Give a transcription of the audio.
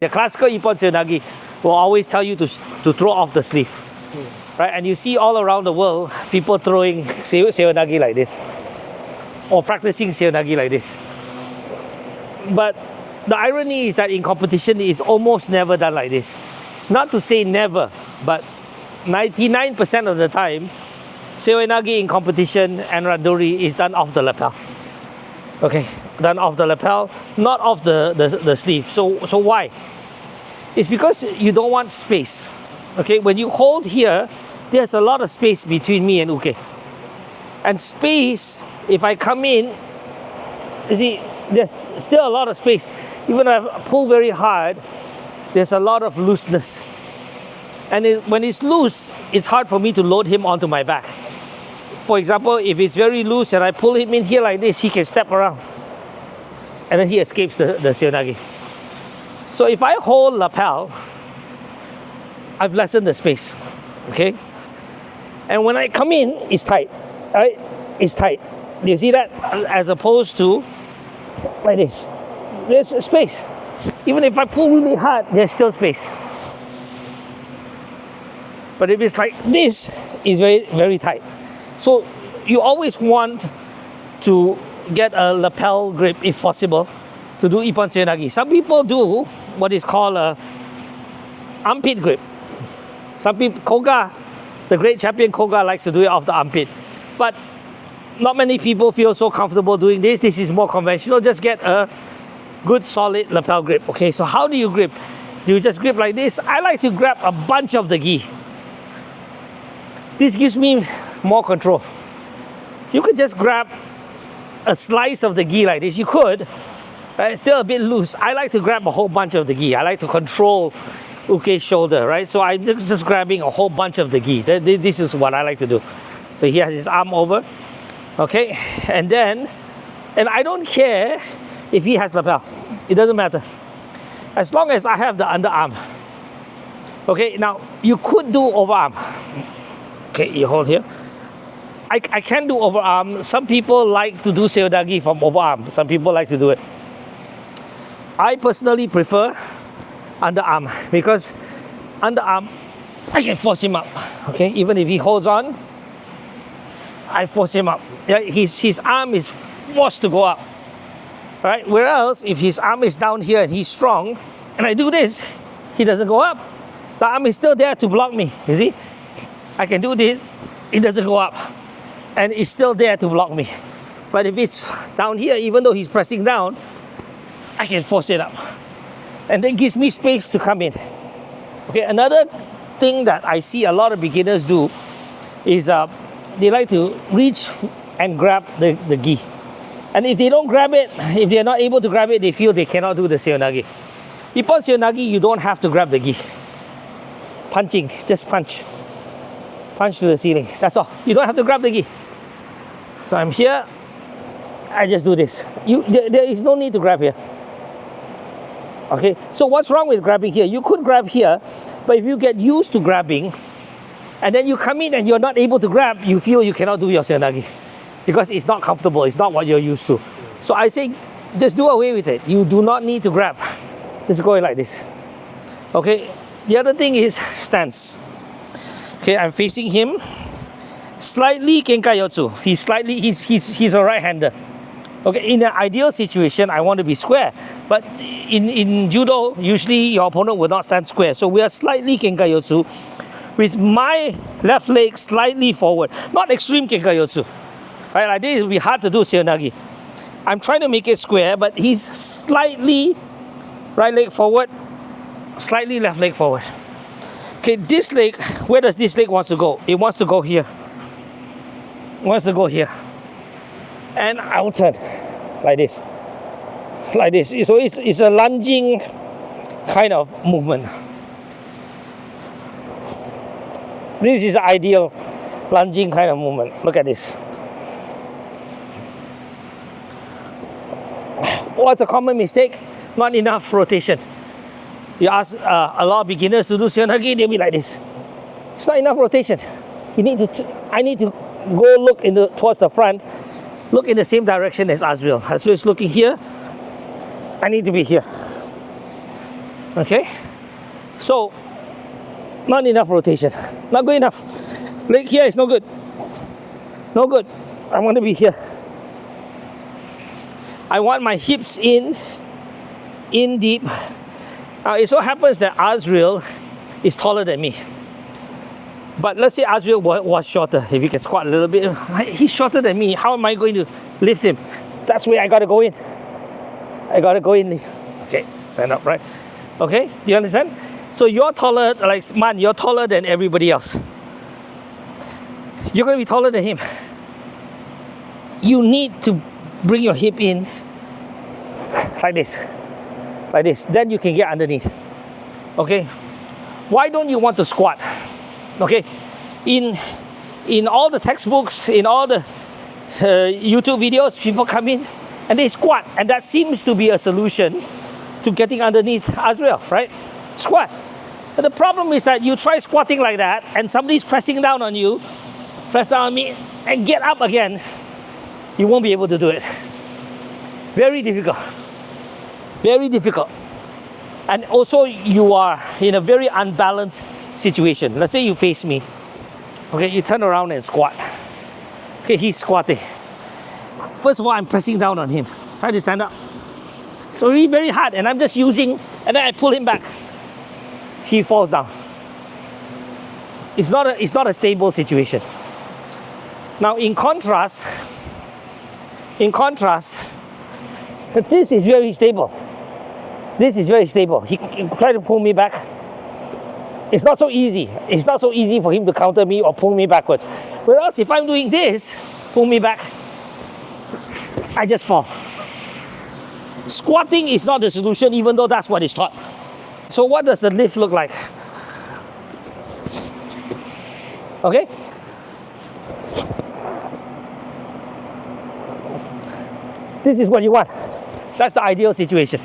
The classical Ippon-Seoi-Nage will always tell you to throw off the sleeve. Right? And you see all around the world, people throwing Seoi-Nage like this. Or practicing Seoi-Nage like this. But the irony is that in competition, it's almost never done like this. Not to say never, but 99% of the time, Seoi-Nage in competition and randori is done off the lapel. Okay, done off the lapel, not off the sleeve. So why? It's because you don't want space. Okay, when you hold here, there's a lot of space between me and uke. And space, if I come in, you see, there's still a lot of space. Even if I pull very hard, there's a lot of looseness. And when it's loose, it's hard for me to load him onto my back. For example, if it's very loose and I pull him in here like this, he can step around. And then he escapes the Seoi-Nage. So if I hold lapel, I've lessened the space. Okay? And when I come in, it's tight. Right? It's tight. Do you see that? As opposed to like this. There's space. Even if I pull really hard, there's still space. But if it's like this, it's very, very tight. So you always want to get a lapel grip, if possible, to do Ippon-Seoi-Nage. Some people do what is called a armpit grip. Some people, Koga, the great champion Koga, likes to do it off the armpit. But not many people feel so comfortable doing this. This is more conventional. Just get a good solid lapel grip. Okay, so how do you grip? Do you just grip like this? I like to grab a bunch of the gi. This gives me more control. You could just grab a slice of the gi like this. You could, right? It's still a bit loose. I like to grab a whole bunch of the gi. I like to control uke's shoulder, right? So I'm just grabbing a whole bunch of the gi. This is what I like to do. So he has his arm over, okay? And I don't care if he has lapel. It doesn't matter. As long as I have the underarm. Okay, now you could do overarm. Okay, you hold here. I can do overarm. Some people like to do Seoi-Nage from overarm. Some people like to do it. I personally prefer underarm because underarm, I can force him up. Okay, even if he holds on, I force him up. Yeah, his arm is forced to go up. Right? Whereas if his arm is down here and he's strong, and I do this, he doesn't go up. The arm is still there to block me. You see? I can do this, it doesn't go up. And it's still there to block me. But if it's down here, even though he's pressing down, I can force it up. And that gives me space to come in. Okay, another thing that I see a lot of beginners do is they like to reach and grab the gi. And if they don't grab it, if they're not able to grab it, they feel they cannot do the Seoi-Nage. Ippon-Seoi-Nage, you don't have to grab the gi. Punching, just punch. Punch to the ceiling, that's all. You don't have to grab the gi. So I'm here, I just do this. There is no need to grab here. Okay, so what's wrong with grabbing here? You could grab here, but if you get used to grabbing, and then you come in and you're not able to grab, you feel you cannot do your Seoi-Nage. Because it's not comfortable, it's not what you're used to. So I say, just do away with it. You do not need to grab. Just go like this. Okay, the other thing is stance. Okay, I'm facing him. Slightly Kenkayotsu. He's a right-hander. Okay, in an ideal situation, I want to be square. But in judo, usually your opponent will not stand square. So we are slightly Kenkayotsu with my left leg slightly forward. Not extreme Kenkayotsu. Right, like this, it will be hard to do Seoi-Nage. I'm trying to make it square, but he's slightly right leg forward, slightly left leg forward. Okay, this leg, where does this leg want to go? It wants to go here. It wants to go here. And I will turn like this. Like this. So it's a lunging kind of movement. This is the ideal lunging kind of movement. Look at this. What's a common mistake? Not enough rotation. You ask a lot of beginners to do Seoi-Nage, they'll be like this. It's not enough rotation. I need to go look towards the front, look in the same direction as Azrael. Azrael is looking here. I need to be here. Okay? So, not enough rotation. Not good enough. Leg here is no good. No good. I want to be here. I want my hips in deep. It so happens that Azrael is taller than me. But let's say Azrael was shorter. If you can squat a little bit, he's shorter than me. How am I going to lift him? That's where I got to go in. I got to go in. Okay, stand up, right? Okay, do you understand? So you're taller, like Man, you're taller than everybody else. You're going to be taller than him. You need to bring your hip in like this. Like this. Then you can get underneath. Okay? Why don't you want to squat? Okay? In all the textbooks, in all the YouTube videos, people come in and they squat. And that seems to be a solution to getting underneath as well, right? Squat. But the problem is that you try squatting like that and somebody's pressing down on you, press down on me, and get up again. You won't be able to do it. Very difficult. Very difficult. And also you are in a very unbalanced situation. Let's say you face me. Okay, you turn around and squat. Okay, he's squatting. First of all, I'm pressing down on him. Try to stand up. So really very hard, and I'm just using, and then I pull him back. He falls down. It's not a stable situation. Now in contrast, this is very stable. This is very stable. He tried to pull me back. It's not so easy. It's not so easy for him to counter me or pull me backwards. Whereas if I'm doing this, pull me back, I just fall. Squatting is not the solution, even though that's what is taught. So what does the lift look like? Okay? This is what you want. That's the ideal situation.